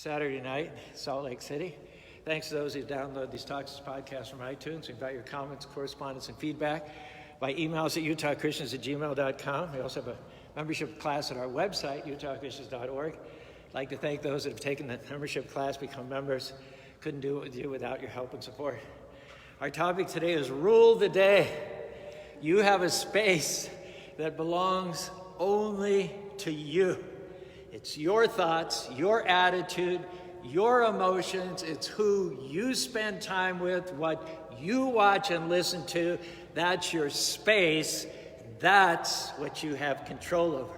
Saturday night, Salt Lake City. Thanks to those who download these talks as podcasts from iTunes. We invite your comments, correspondence, and feedback by emails at utahchristians@gmail.com. We also have a membership class at our website, utahchristians.org. I'd like to thank those that have taken the membership class, become members. Couldn't do it with you without your help and support. Our topic today is Rule the Day. You have a space that belongs only to you. It's your thoughts, your attitude, your emotions. It's who you spend time with, what you watch and listen to. That's your space. That's what you have control over.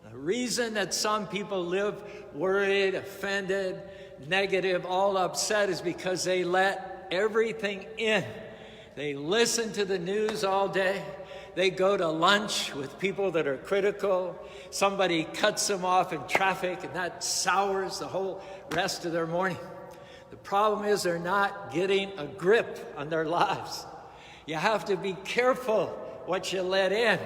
The reason that some people live worried, offended, negative, all upset is because they let everything in. They listen to the news all day. They go to lunch with people that are critical. Somebody cuts them off in traffic, and that sours the whole rest of their morning. The problem is they're not getting a grip on their lives. You have to be careful what you let in.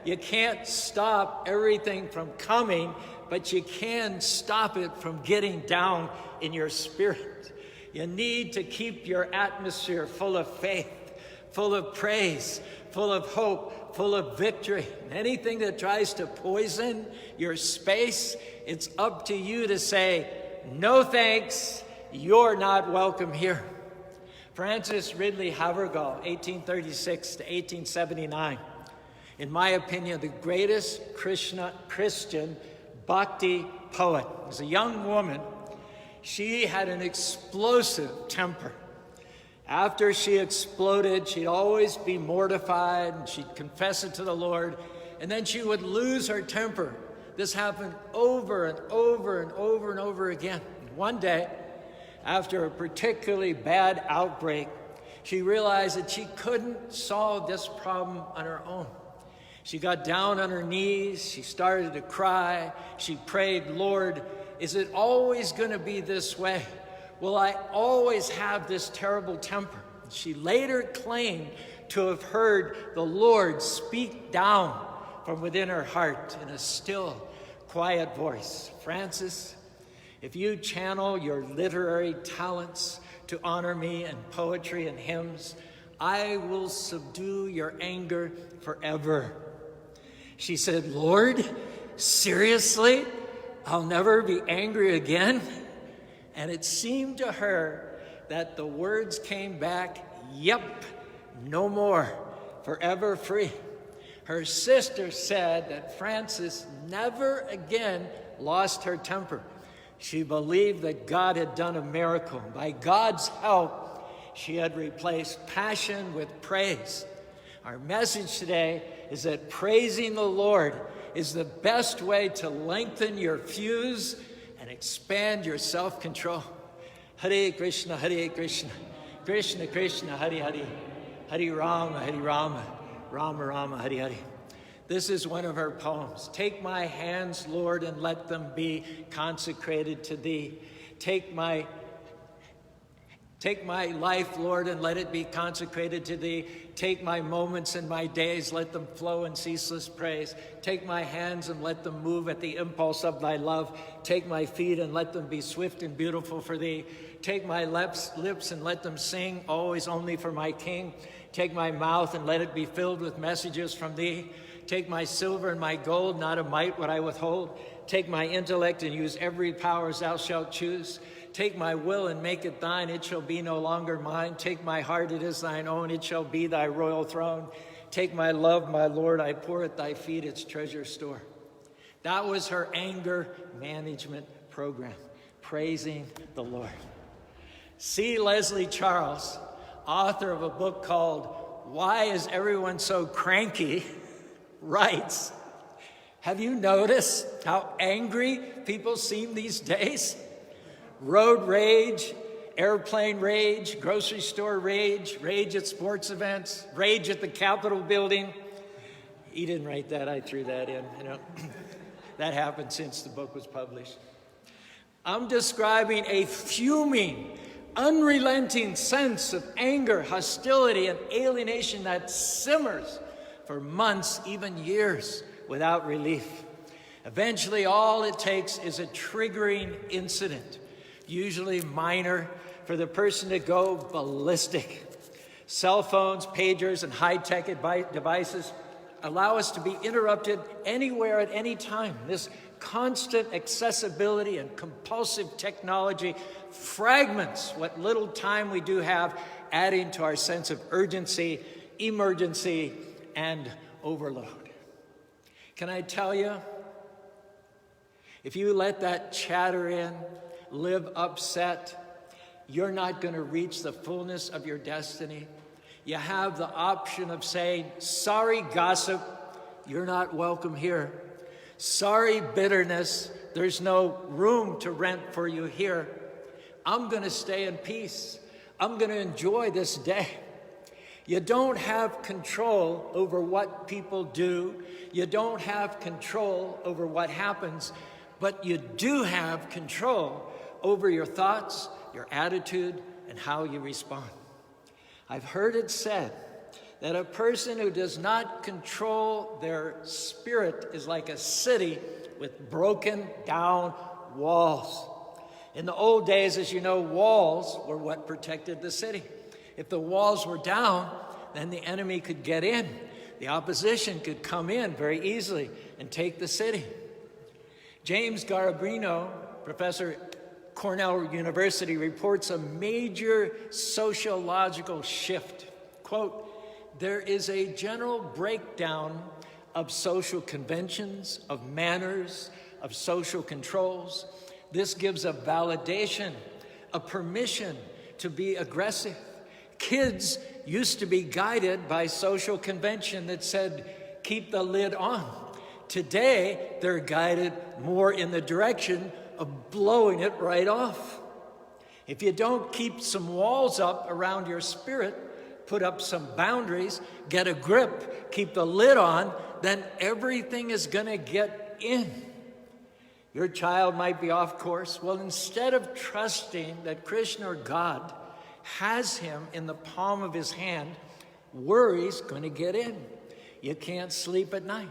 You can't stop everything from coming, but you can stop it from getting down in your spirit. You need to keep your atmosphere full of faith, full of praise, full of hope, full of victory. And anything that tries to poison your space, it's up to you to say, no thanks, you're not welcome here. Francis Ridley Havergal, 1836 to 1879. In my opinion, the greatest Christian Bhakti poet. As a young woman, she had an explosive temper. After she exploded, she'd always be mortified, and she'd confess it to the Lord, and then she would lose her temper. This happened over and over and over and over again. And one day, after a particularly bad outbreak, she realized that she couldn't solve this problem on her own. She got down on her knees, she started to cry, she prayed, Lord, is it always going to be this way? Will I always have this terrible temper? She later claimed to have heard the Lord speak down from within her heart in a still, quiet voice. Francis, if you channel your literary talents to honor me in poetry and hymns, I will subdue your anger forever. She said, Lord, seriously? I'll never be angry again? And it seemed to her that the words came back, yep, no more, forever free. Her sister said that Frances never again lost her temper. She believed that God had done a miracle. By God's help, she had replaced passion with praise. Our message today is that praising the Lord is the best way to lengthen your fuse and expand your self-control. Hare Krishna, Krishna Krishna, Hare Hare, Hare Rama, Rama Rama, Hare Hare. This is one of her poems. Take my hands, Lord, and let them be consecrated to thee. Take my life, Lord, and let it be consecrated to thee. Take my moments and my days, let them flow in ceaseless praise. Take my hands and let them move at the impulse of thy love. Take my feet and let them be swift and beautiful for thee. Take my lips and let them sing, always only for my King. Take my mouth and let it be filled with messages from thee. Take my silver and my gold, not a mite would I withhold. Take my intellect and use every power as thou shalt choose. Take my will and make it thine, it shall be no longer mine. Take my heart, it is thine own, it shall be thy royal throne. Take my love, my Lord, I pour at thy feet its treasure store. That was her anger management program, praising the Lord. C. Leslie Charles, author of a book called Why Is Everyone So Cranky, writes, have you noticed how angry people seem these days? Road rage, airplane rage, grocery store rage, rage at sports events, rage at the Capitol building. He didn't write that, I threw that in. That happened since the book was published. I'm describing a fuming, unrelenting sense of anger, hostility, and alienation that simmers for months, even years, without relief. Eventually, all it takes is a triggering incident, usually minor, for the person to go ballistic. Cell phones, pagers, and high-tech devices allow us to be interrupted anywhere at any time. This constant accessibility and compulsive technology fragments what little time we do have, adding to our sense of urgency, emergency, and overload. Can I tell you, if you let that chatter in, live upset, you're not going to reach the fullness of your destiny. You have the option of saying, sorry, gossip, you're not welcome here. Sorry, bitterness, there's no room to rent for you here. I'm going to stay in peace. I'm going to enjoy this day. You don't have control over what people do. You don't have control over what happens, but you do have control over your thoughts, your attitude, and how you respond. I've heard it said that a person who does not control their spirit is like a city with broken down walls. In the old days, as you know, walls were what protected the city. If the walls were down, then the enemy could get in. The opposition could come in very easily and take the city. James Garabino, professor at Cornell University, reports a major sociological shift. Quote, there is a general breakdown of social conventions, of manners, of social controls. This gives a validation, a permission to be aggressive. Kids used to be guided by social convention that said, keep the lid on. Today, they're guided more in the direction of blowing it right off. If you don't keep some walls up around your spirit, put up some boundaries, get a grip, keep the lid on, then everything is going to get in. Your child might be off course. Well, instead of trusting that Krishna or God has him in the palm of his hand, worry's going to get in. You can't sleep at night.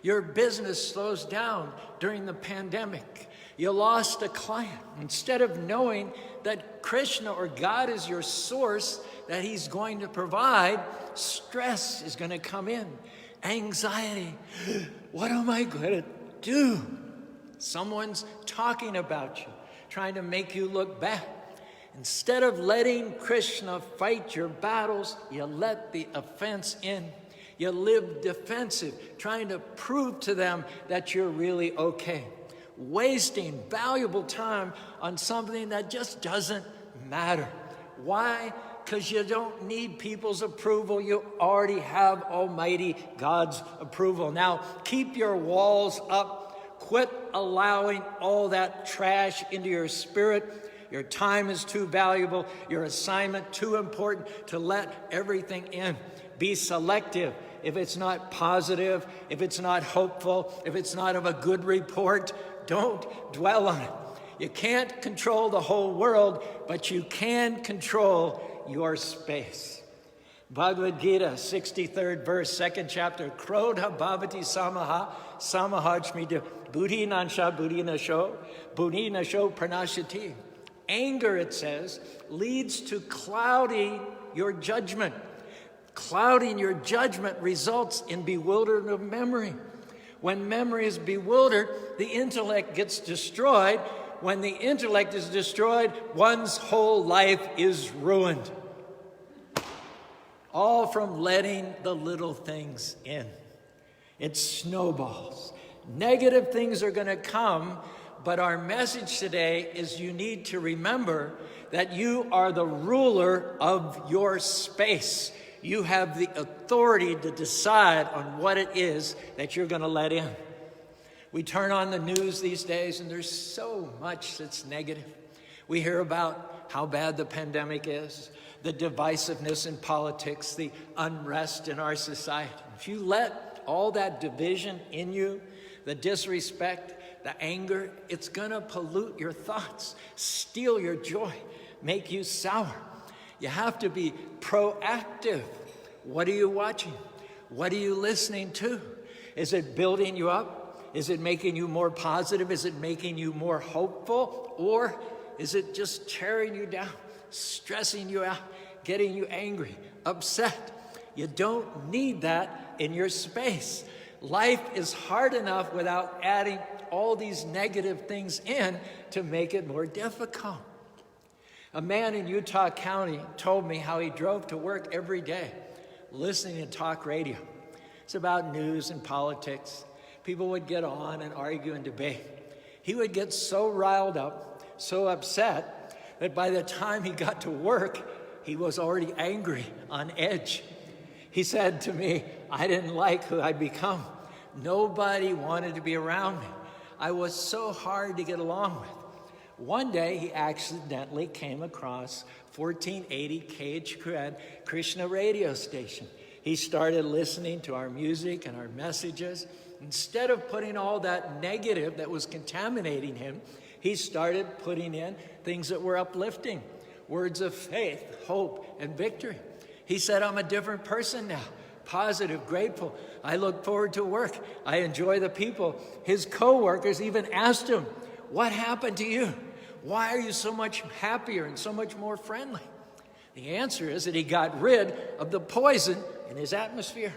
Your business slows down during the pandemic. You lost a client. Instead of knowing that Krishna or God is your source, that he's going to provide, stress is going to come in. Anxiety. What am I going to do? Someone's talking about you, trying to make you look bad. Instead of letting Krishna fight your battles, you let the offense in. You live defensive, trying to prove to them that you're really okay. Wasting valuable time on something that just doesn't matter. Why? Because you don't need people's approval. You already have Almighty God's approval. Now, keep your walls up. Quit allowing all that trash into your spirit. Your time is too valuable. Your assignment too important to let everything in. Be selective. If it's not positive, if it's not hopeful, if it's not of a good report, don't dwell on it. You can't control the whole world, but you can control your space. Bhagavad Gita, 63rd verse, 2nd chapter. Krodha bhavati samaha, samahajmida, buddhi nansha, buddhi nasho pranashati. Anger, it says, leads to clouding your judgment. Clouding your judgment results in bewilderment of memory. When memory is bewildered, the intellect gets destroyed. When the intellect is destroyed, one's whole life is ruined. All from letting the little things in. It snowballs. Negative things are going to come, but our message today is you need to remember that you are the ruler of your space. You have the authority to decide on what it is that you're going to let in. We turn on the news these days, and there's so much that's negative. We hear about how bad the pandemic is, the divisiveness in politics, the unrest in our society. If you let all that division in you, the disrespect, the anger, it's going to pollute your thoughts, steal your joy, make you sour. You have to be proactive. What are you watching? What are you listening to? Is it building you up? Is it making you more positive? Is it making you more hopeful? Or Is it just tearing you down, stressing you out, getting you angry, upset? You don't need that in your space. Life is hard enough without adding all these negative things in to make it more difficult. A man in Utah County told me how he drove to work every day listening to talk radio. It's about news and politics. People would get on and argue and debate. He would get so riled up, so upset, that by the time he got to work, he was already angry, on edge. He said to me, I didn't like who I'd become. Nobody wanted to be around me. I was so hard to get along with. One day, he accidentally came across 1480 KHQN Krishna radio station. He started listening to our music and our messages. Instead of putting all that negative that was contaminating him, he started putting in things that were uplifting, words of faith, hope, and victory. He said, I'm a different person now, positive, grateful. I look forward to work. I enjoy the people. His coworkers even asked him, what happened to you? Why are you so much happier and so much more friendly? The answer is that he got rid of the poison in his atmosphere.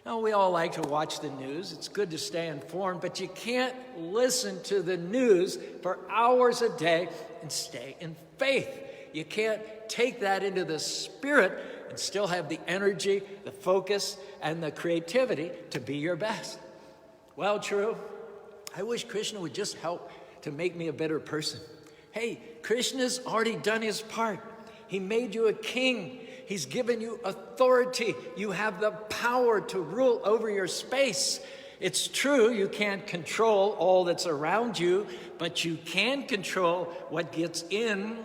Now, we all like to watch the news. It's good to stay informed, but you can't listen to the news for hours a day and stay in faith. You can't take that into the spirit and still have the energy, the focus, and the creativity to be your best. Well, true. I wish Krishna would just help to make me a better person. Hey, Krishna's already done his part. He made you a king. He's given you authority. You have the power to rule over your space. It's true, you can't control all that's around you, but you can control what gets in.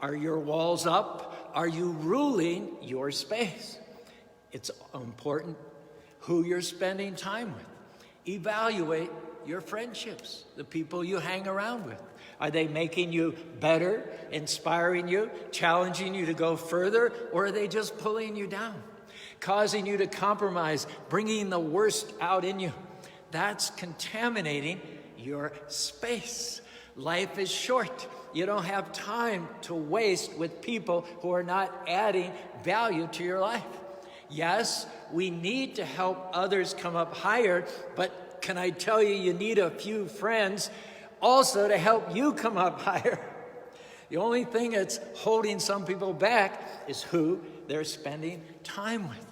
Are your walls up? Are you ruling your space? It's important who you're spending time with. Evaluate your friendships, the people you hang around with. Are they making you better, inspiring you, challenging you to go further, or are they just pulling you down, causing you to compromise, bringing the worst out in you? That's contaminating your space. Life is short. You don't have time to waste with people who are not adding value to your life. Yes, we need to help others come up higher, but can I tell you, you need a few friends also to help you come up higher. The only thing that's holding some people back is who they're spending time with.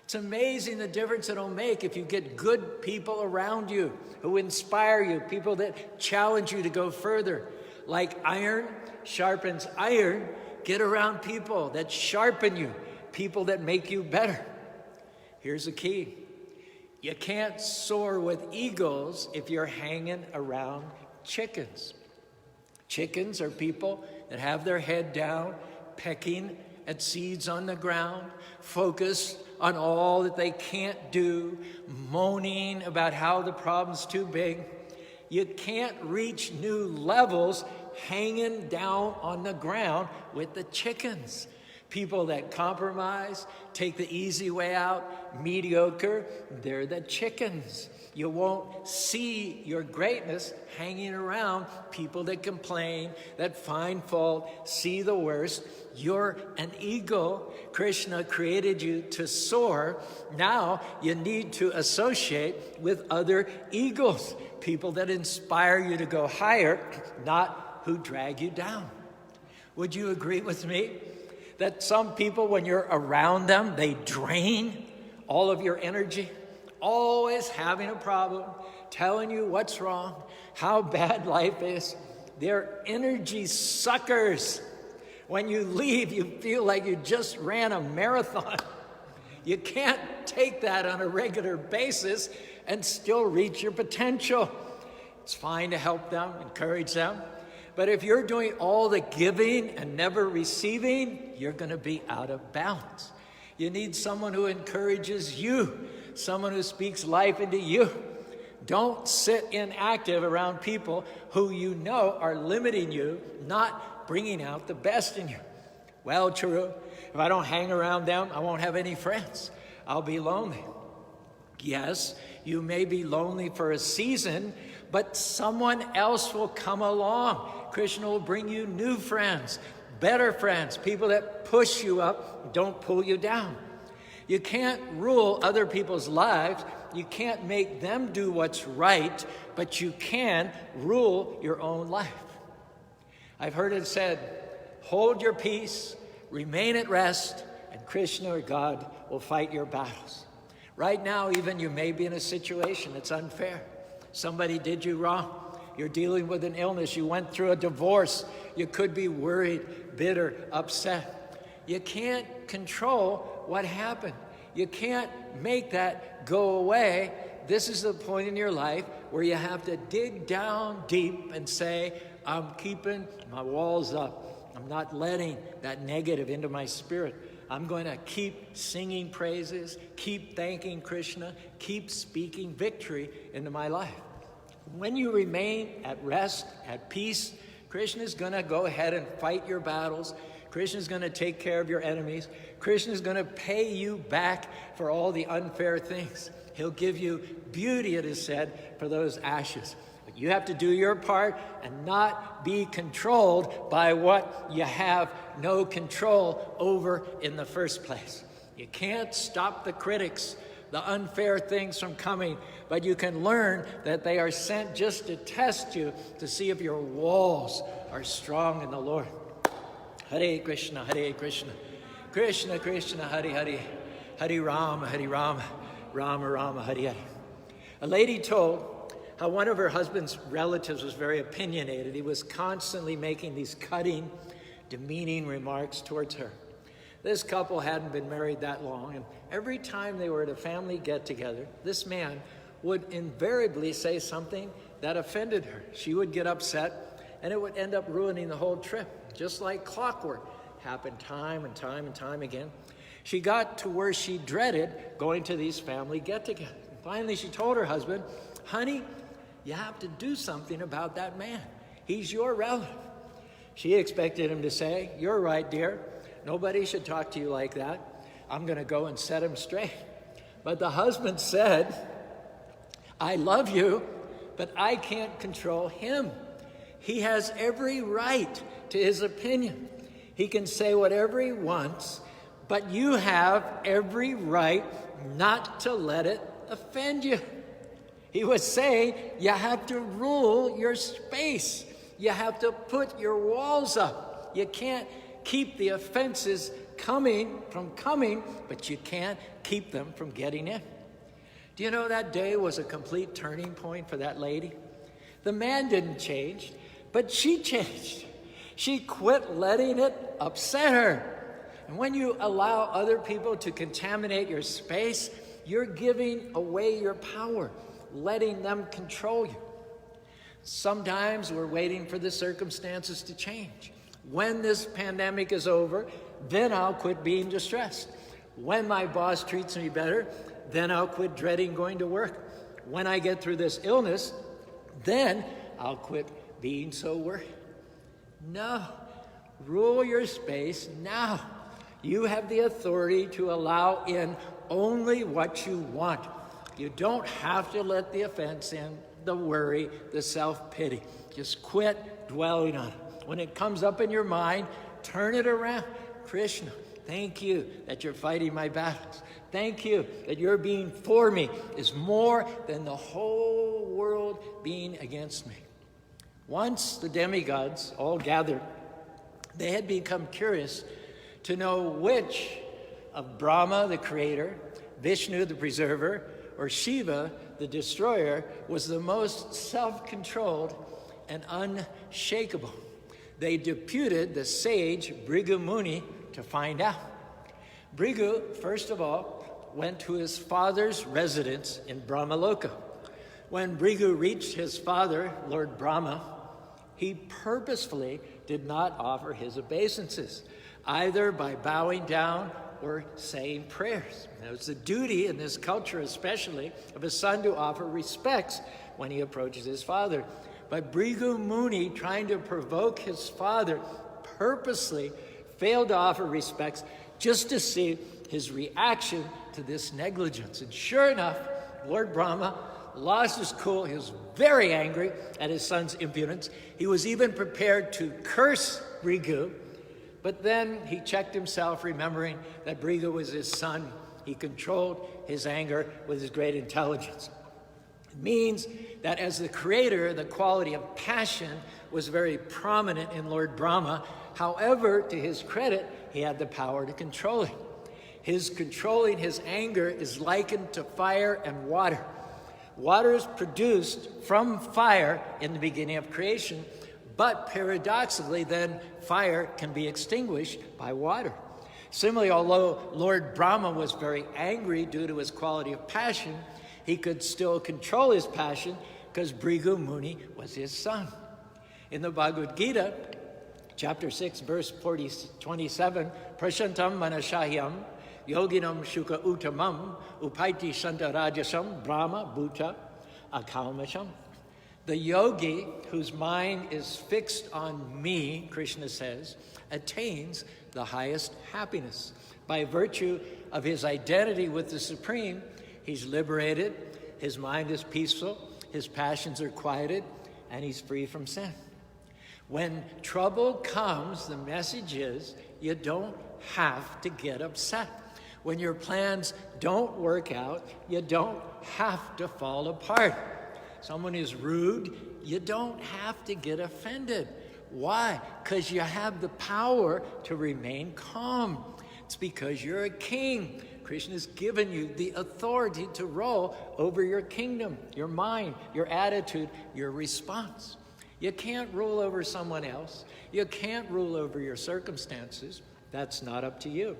It's amazing the difference it'll make if you get good people around you who inspire you, people that challenge you to go further. Like iron sharpens iron, get around people that sharpen you, people that make you better. Here's the key. You can't soar with eagles if you're hanging around chickens. Chickens are people that have their head down, pecking at seeds on the ground, focused on all that they can't do, moaning about how the problem's too big. You can't reach new levels hanging down on the ground with the chickens. People that compromise, take the easy way out, mediocre, they're the chickens. You won't see your greatness hanging around people that complain, that find fault, see the worst. You're an eagle. Krishna created you to soar. Now you need to associate with other eagles, people that inspire you to go higher, not who drag you down. Would you agree with me that some people, when you're around them, they drain all of your energy? Always having a problem, telling you what's wrong, how bad life is. They're energy suckers. When you leave, you feel like you just ran a marathon. You can't take that on a regular basis and still reach your potential. It's fine to help them, encourage them. But if you're doing all the giving and never receiving, you're going to be out of balance. You need someone who encourages you, someone who speaks life into you. Don't sit inactive around people who you know are limiting you, not bringing out the best in you. Well, true. If I don't hang around them, I won't have any friends. I'll be lonely. Yes, you may be lonely for a season, but someone else will come along. Krishna will bring you new friends, better friends, people that push you up, don't pull you down. You can't rule other people's lives. You can't make them do what's right, but you can rule your own life. I've heard it said, hold your peace, remain at rest, and Krishna or God will fight your battles. Right now, even you may be in a situation that's unfair. Somebody did you wrong. You're dealing with an illness. You went through a divorce. You could be worried, bitter, upset. You can't control what happened. You can't make that go away. This is the point in your life where you have to dig down deep and say, I'm keeping my walls up. I'm not letting that negative into my spirit. I'm going to keep singing praises, keep thanking Krishna, keep speaking victory into my life. When you remain at rest, at peace, Krishna is going to go ahead and fight your battles. Krishna is going to take care of your enemies. Krishna is going to pay you back for all the unfair things. He'll give you beauty, it is said, for those ashes. But you have to do your part and not be controlled by what you have no control over in the first place. You can't stop the critics, the unfair things from coming, but you can learn that they are sent just to test you, to see if your walls are strong in the Lord. Hare Krishna, Krishna Krishna, Hare Hare, Hare Rama, Rama Rama, Hare Hare. A lady told how one of her husband's relatives was very opinionated. He was constantly making these cutting, demeaning remarks towards her. This couple hadn't been married that long, and every time they were at a family get-together, this man would invariably say something that offended her. She would get upset, and it would end up ruining the whole trip, just like clockwork. Happened time and time again. She got to where she dreaded going to these family get-togethers. Finally, she told her husband, honey, you have to do something about that man. He's your relative. She expected him to say, you're right, dear. Nobody should talk to you like that. I'm going to go and set him straight. But the husband said, I love you, but I can't control him. He has every right to his opinion. He can say whatever he wants, but you have every right not to let it offend you. He was saying you have to rule your space. You have to put your walls up. You can't keep the offenses coming, but you can't keep them from getting in. Do you know that day was a complete turning point for that lady? The man didn't change, but she changed. She quit letting it upset her. And when you allow other people to contaminate your space, you're giving away your power, letting them control you. Sometimes we're waiting for the circumstances to change. When this pandemic is over, then I'll quit being distressed. When my boss treats me better, then I'll quit dreading going to work. When I get through this illness, then I'll quit being so worried. No, rule your space now. You have the authority to allow in only what you want. You don't have to let the offense in, the worry, the self-pity. Just quit dwelling on it. When it comes up in your mind, turn it around. Krishna, thank you that you're fighting my battles. Thank you that your being for me is more than the whole world being against me. Once the demigods all gathered, they had become curious to know which of Brahma, the creator, Vishnu, the preserver, or Shiva, the destroyer, was the most self-controlled and unshakable. They deputed the sage Bhrigu Muni to find out. Bhrigu, first of all, went to his father's residence in Brahmaloka. When Bhrigu reached his father, Lord Brahma, he purposefully did not offer his obeisances, either by bowing down or saying prayers. It was the duty in this culture especially of a son to offer respects when he approaches his father. But Bhrigu Muni, trying to provoke his father, purposely failed to offer respects just to see his reaction to this negligence. And sure enough, Lord Brahma lost his cool. He was very angry at his son's impudence. He was even prepared to curse Bhrigu, but then he checked himself, remembering that Bhrigu was his son. He controlled his anger with his great intelligence. It means that as the creator, the quality of passion was very prominent in Lord Brahma. However, to his credit, he had the power to control it. His controlling his anger is likened to fire and water. Water is produced from fire in the beginning of creation, but paradoxically, then fire can be extinguished by water. Similarly, although Lord Brahma was very angry due to his quality of passion, he could still control his passion because Bhrigu Muni was his son. In the Bhagavad Gita, chapter 6, verse 27, Prashantam Manashahyam Yoginam Shuka Uttamam Upaiti Shanta Rajasam Brahma Bhuta Akalmasham. The yogi whose mind is fixed on me, Krishna says, attains the highest happiness. By virtue of his identity with the Supreme, he's liberated, his mind is peaceful, his passions are quieted, and he's free from sin. When trouble comes, the message is you don't have to get upset. When your plans don't work out, you don't have to fall apart. Someone is rude, you don't have to get offended. Why? Because you have the power to remain calm. It's because you're a king. Krishna has given you the authority to rule over your kingdom, your mind, your attitude, your response. You can't rule over someone else. You can't rule over your circumstances. That's not up to you.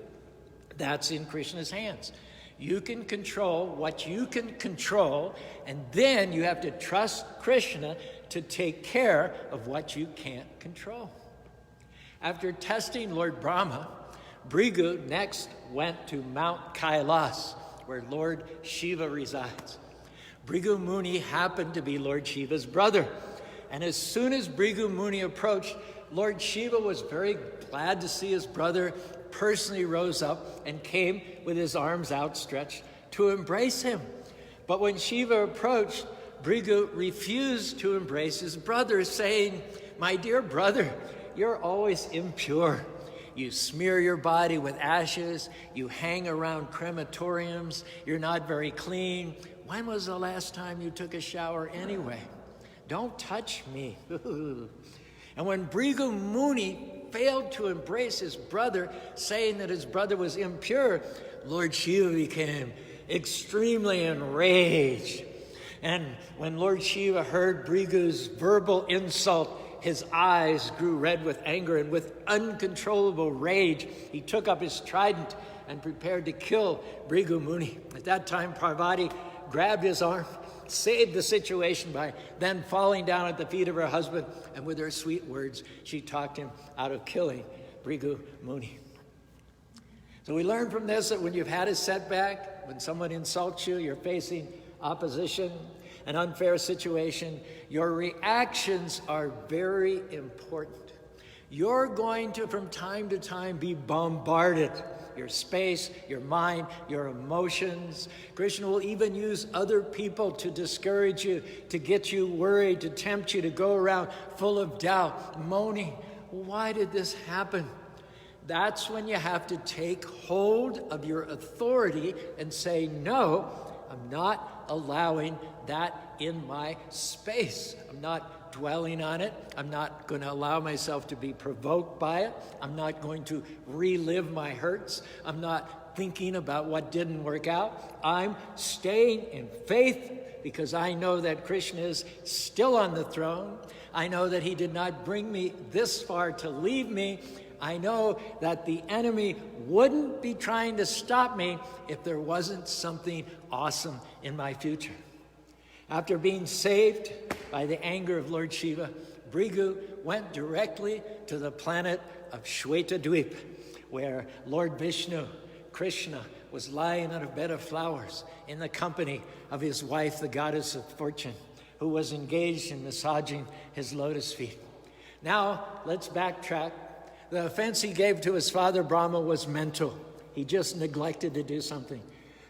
That's in Krishna's hands. You can control what you can control, and then you have to trust Krishna to take care of what you can't control. After testing Lord Brahma, Bhrigu next went to Mount Kailas, where Lord Shiva resides. Bhrigu Muni happened to be Lord Shiva's brother, and as soon as Bhrigu Muni approached, Lord Shiva was very glad to see his brother, personally rose up and came with his arms outstretched to embrace him. But when Shiva approached, Bhrigu refused to embrace his brother, saying, "My dear brother, you're always impure. You smear your body with ashes, you hang around crematoriums, you're not very clean. When was the last time you took a shower anyway? Don't touch me." And when Bhrigu Muni failed to embrace his brother, saying that his brother was impure, Lord Shiva became extremely enraged. And when Lord Shiva heard Bhrigu's verbal insult, his eyes grew red with anger, and with uncontrollable rage, he took up his trident and prepared to kill Bhrigu Muni. At that time, Parvati grabbed his arm, saved the situation by then falling down at the feet of her husband, and with her sweet words, she talked him out of killing Bhrigu Muni. So we learn from this that when you've had a setback, when someone insults you, you're facing opposition, an unfair situation, your reactions are very important. You're going to, from time to time, be bombarded. Your space, your mind, your emotions. Krishna will even use other people to discourage you, to get you worried, to tempt you to go around full of doubt, moaning, "Why did this happen?" That's when you have to take hold of your authority and say, "No, I'm not allowing that in my space. I'm not dwelling on it. I'm not going to allow myself to be provoked by it. I'm not going to relive my hurts. I'm not thinking about what didn't work out. I'm staying in faith because I know that Krishna is still on the throne. I know that he did not bring me this far to leave me. I know that the enemy wouldn't be trying to stop me if there wasn't something awesome in my future." After being saved by the anger of Lord Shiva, Bhrigu went directly to the planet of Shwetadweep, where Lord Vishnu, Krishna, was lying on a bed of flowers in the company of his wife, the goddess of fortune, who was engaged in massaging his lotus feet. Now, let's backtrack. The offense he gave to his father Brahma was mental. He just neglected to do something.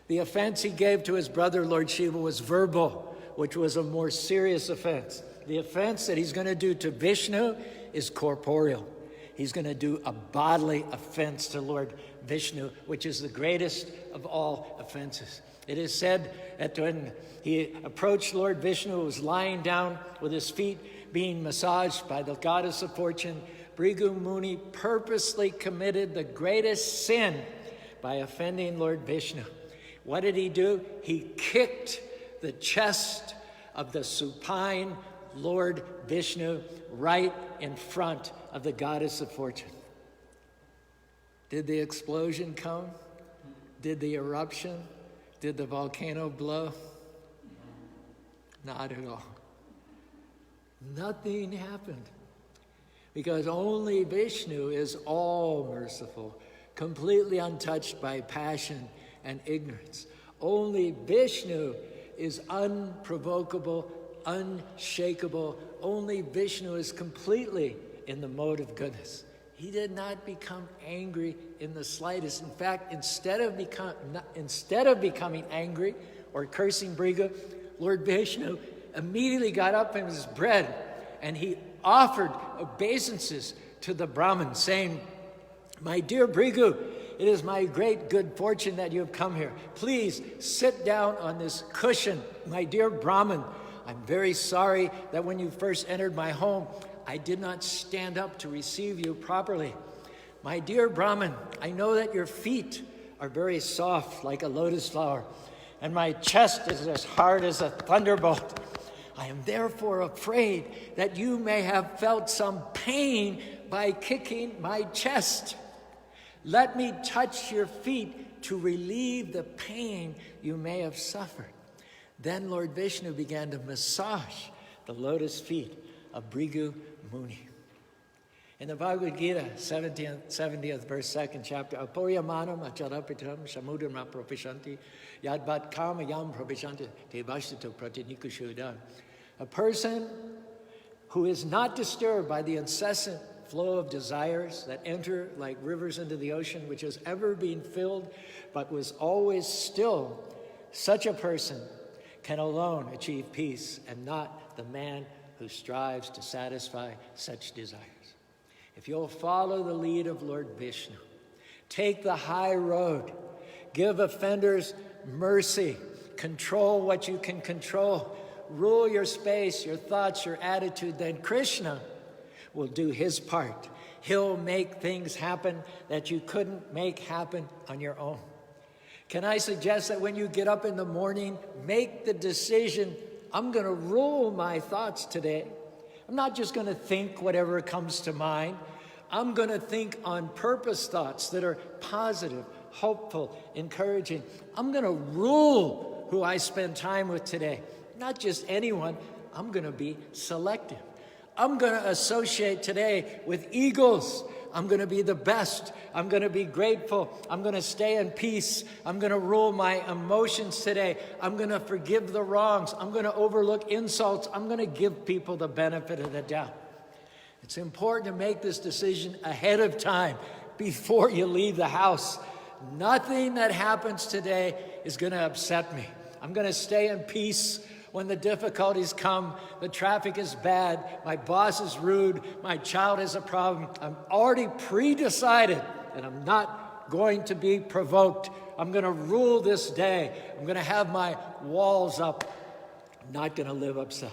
The offense he gave to his brother Lord Shiva was verbal. which was a more serious offense. The offense that he's going to do to Vishnu is corporeal. He's going to do a bodily offense to Lord Vishnu, which is the greatest of all offenses. It is said that when he approached Lord Vishnu, who was lying down with his feet being massaged by the goddess of fortune, Bhrigu Muni purposely committed the greatest sin by offending Lord Vishnu. What did he do? He kicked the chest of the supine Lord Vishnu right in front of the goddess of fortune. Did the explosion come? Did the eruption? Did the volcano blow? Not at all. Nothing happened. Because only Vishnu is all merciful, completely untouched by passion and ignorance. Only Vishnu is unprovocable, unshakable. Only Vishnu is completely in the mode of goodness. He did not become angry in the slightest. In fact, instead of becoming angry or cursing Bhrigu, Lord Vishnu immediately got up from his bread and he offered obeisances to the Brahmin, saying, "My dear Bhrigu, it is my great good fortune that you have come here. Please sit down on this cushion. My dear Brahmin, I'm very sorry that when you first entered my home, I did not stand up to receive you properly. My dear Brahmin, I know that your feet are very soft like a lotus flower, and my chest is as hard as a thunderbolt. I am therefore afraid that you may have felt some pain by kicking my chest. Let me touch your feet to relieve the pain you may have suffered." Then Lord Vishnu began to massage the lotus feet of Bhrigu Muni. In the Bhagavad Gita, 70th verse, 2nd chapter, "Aporyamanam acharapitam samudram apropishanti yadvat kama yam propishanti devashito pratinikushudan." A person who is not disturbed by the incessant flow of desires that enter like rivers into the ocean, which has ever been filled but was always still, such a person can alone achieve peace, and not the man who strives to satisfy such desires. If you'll follow the lead of Lord Vishnu, take the high road, give offenders mercy, control what you can control, rule your space, your thoughts, your attitude, then Krishna will do his part. He'll make things happen that you couldn't make happen on your own. Can I suggest that when you get up in the morning, make the decision, I'm going to rule my thoughts today. I'm not just going to think whatever comes to mind. I'm going to think on purpose thoughts that are positive, hopeful, encouraging. I'm going to rule who I spend time with today. Not just anyone. I'm going to be selective. I'm going to associate today with eagles. I'm going to be the best. I'm going to be grateful. I'm going to stay in peace. I'm going to rule my emotions today. I'm going to forgive the wrongs. I'm going to overlook insults. I'm going to give people the benefit of the doubt. It's important to make this decision ahead of time before you leave the house. Nothing that happens today is going to upset me. I'm going to stay in peace. When the difficulties come, the traffic is bad, my boss is rude, my child has a problem, I'm already pre-decided that I'm not going to be provoked. I'm going to rule this day. I'm going to have my walls up. I'm not going to live upset.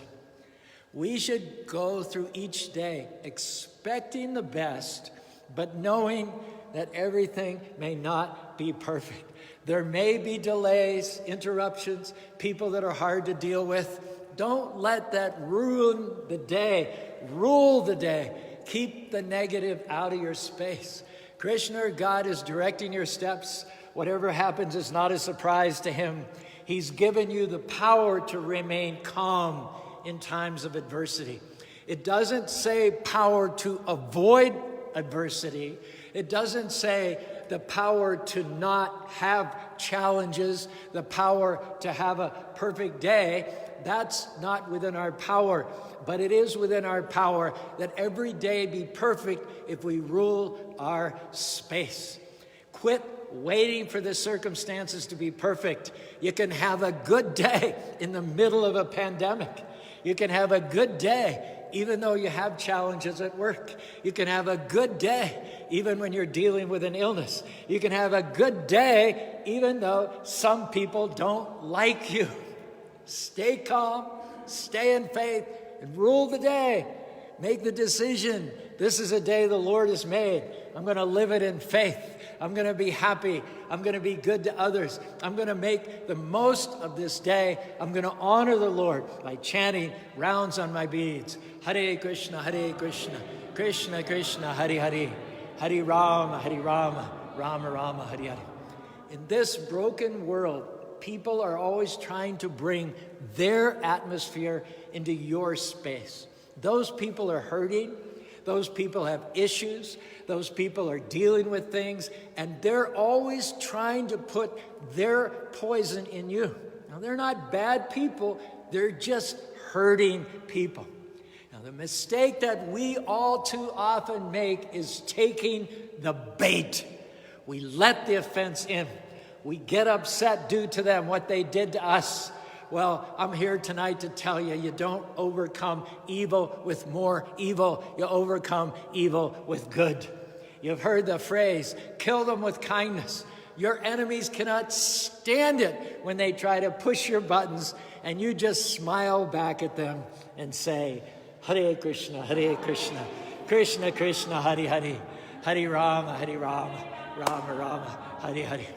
We should go through each day expecting the best, but knowing that everything may not be perfect. There may be delays, interruptions, people that are hard to deal with. Don't let that ruin the day. Rule the day. Keep the negative out of your space. Krishna, or God, is directing your steps. Whatever happens is not a surprise to him. He's given you the power to remain calm in times of adversity. It doesn't say power to avoid adversity. It doesn't say the power to not have challenges, the power to have a perfect day. That's not within our power, but it is within our power that every day be perfect if we rule our space. Quit waiting for the circumstances to be perfect. You can have a good day in the middle of a pandemic. You can have a good day even though you have challenges at work. You can have a good day even when you're dealing with an illness. You can have a good day even though some people don't like you. Stay calm, stay in faith, and rule the day. Make the decision. This is a day the Lord has made. I'm going to live it in faith. I'm going to be happy. I'm going to be good to others. I'm going to make the most of this day. I'm going to honor the Lord by chanting rounds on my beads. Hare Krishna, Krishna Krishna, Hare Hare, Hare Rama, Rama Rama, Hare Hare. In this broken world, people are always trying to bring their atmosphere into your space. Those people are hurting. Those people have issues. Those people are dealing with things, and they're always trying to put their poison in you. Now, they're not bad people. They're just hurting people. Now, the mistake that we all too often make is taking the bait. We let the offense in. We get upset due to them, what they did to us. Well, I'm here tonight to tell you, you don't overcome evil with more evil. You overcome evil with good. You've heard the phrase, kill them with kindness. Your enemies cannot stand it when they try to push your buttons, and you just smile back at them and say, Hare Krishna, Krishna Krishna, Hare Hare, Hare Rama, Rama Rama, Hare Hare.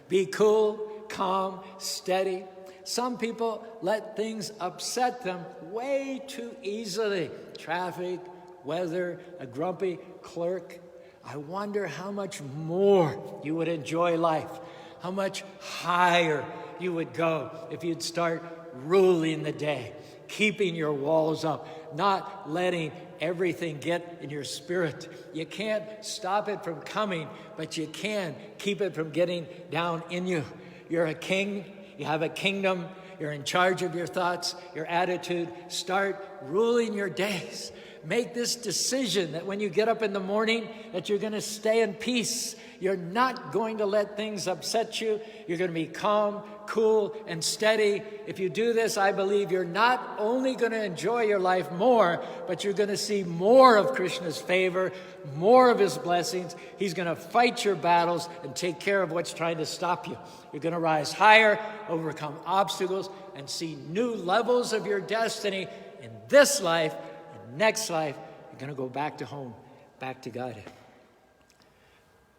Be cool, calm, steady. Some people let things upset them way too easily. Traffic, weather, a grumpy clerk. I wonder how much more you would enjoy life, how much higher you would go if you'd start ruling the day, keeping your walls up, not letting everything get in your spirit. You can't stop it from coming, but you can keep it from getting down in you. You're a king. You have a kingdom. You're in charge of your thoughts, your attitude. Start ruling your days. Make this decision that when you get up in the morning, that you're going to stay in peace. You're not going to let things upset you. You're going to be calm, cool, and steady. If you do this, I believe you're not only going to enjoy your life more, but you're going to see more of Krishna's favor, more of his blessings. He's going to fight your battles and take care of what's trying to stop you. You're going to rise higher, overcome obstacles, and see new levels of your destiny in this life. And next life, you're going to go back to home, back to God.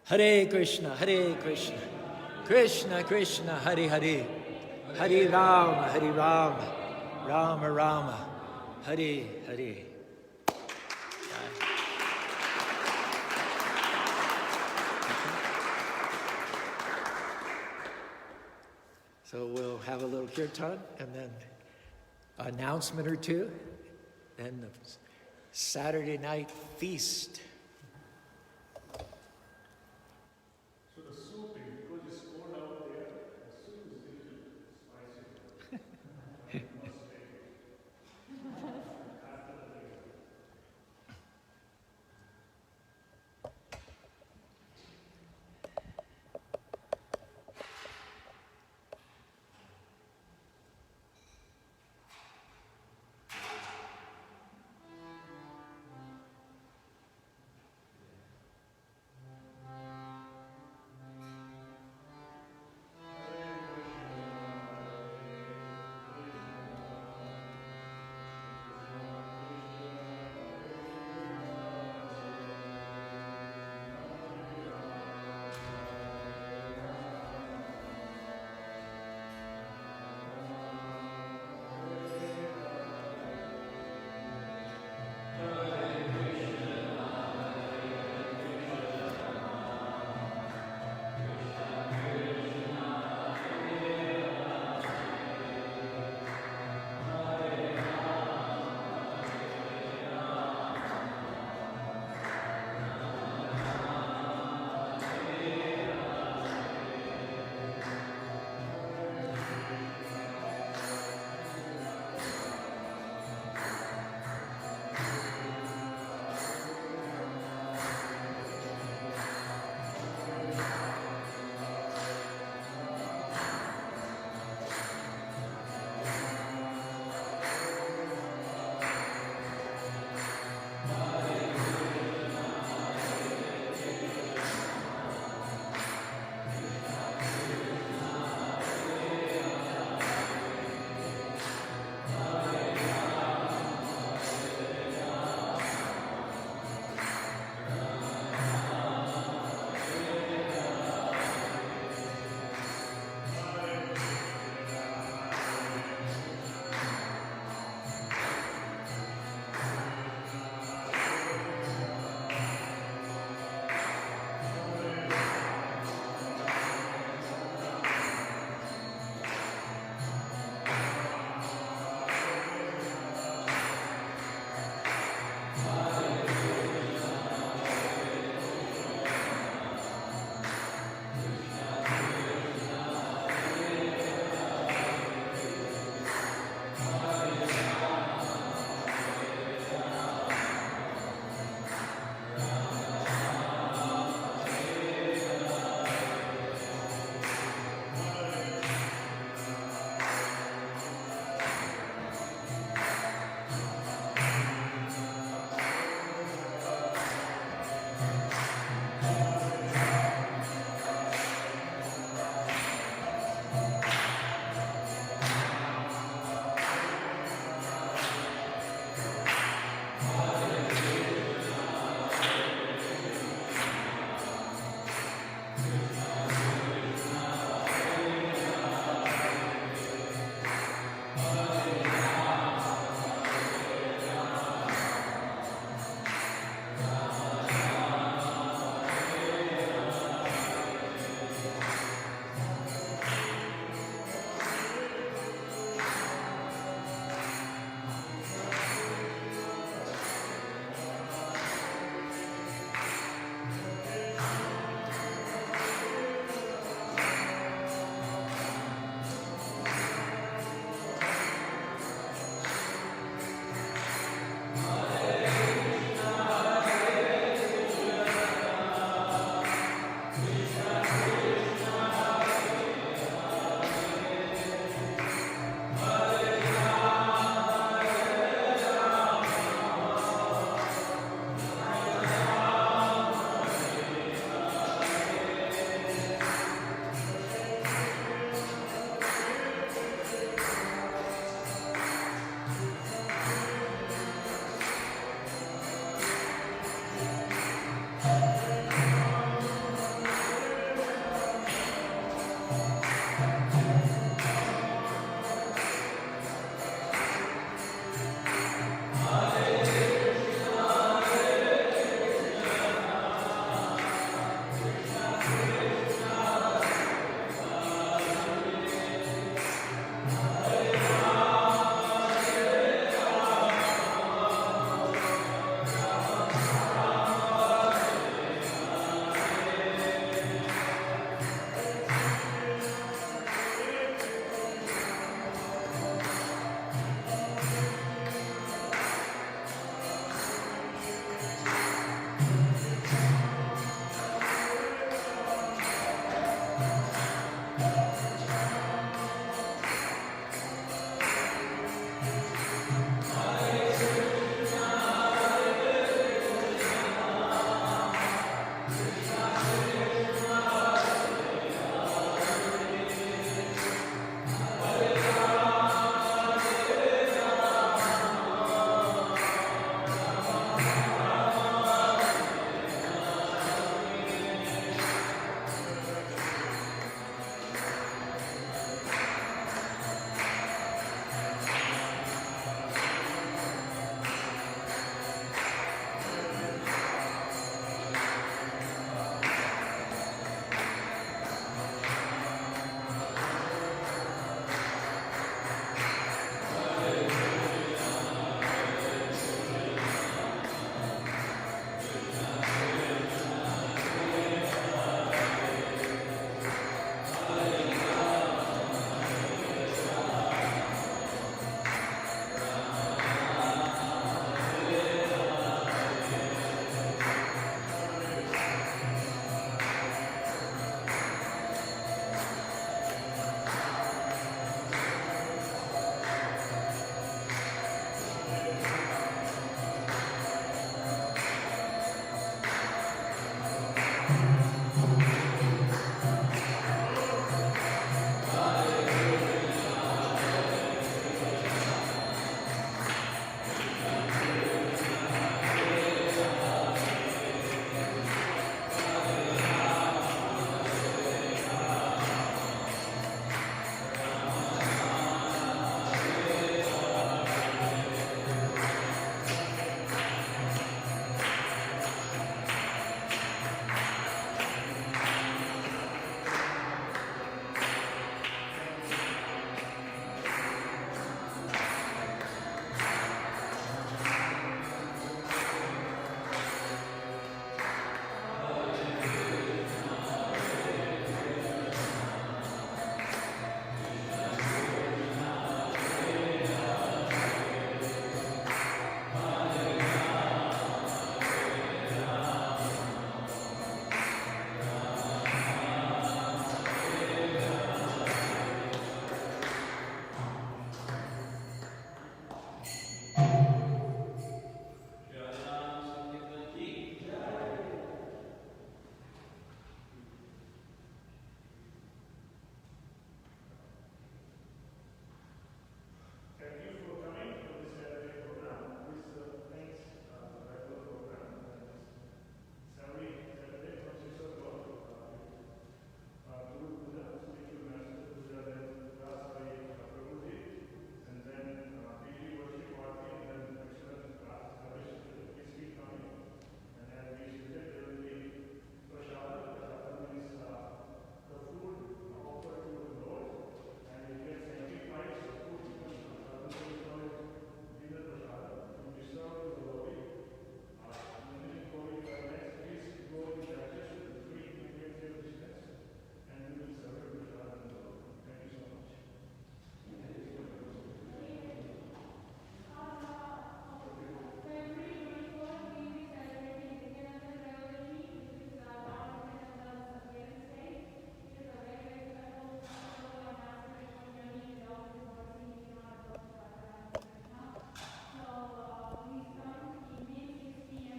Hare Krishna, Krishna Krishna, Hare Hare, Hare Rama, Rama Rama, Hare Hare. So we'll have a little kirtan and then an announcement or two. Then the Saturday night feast.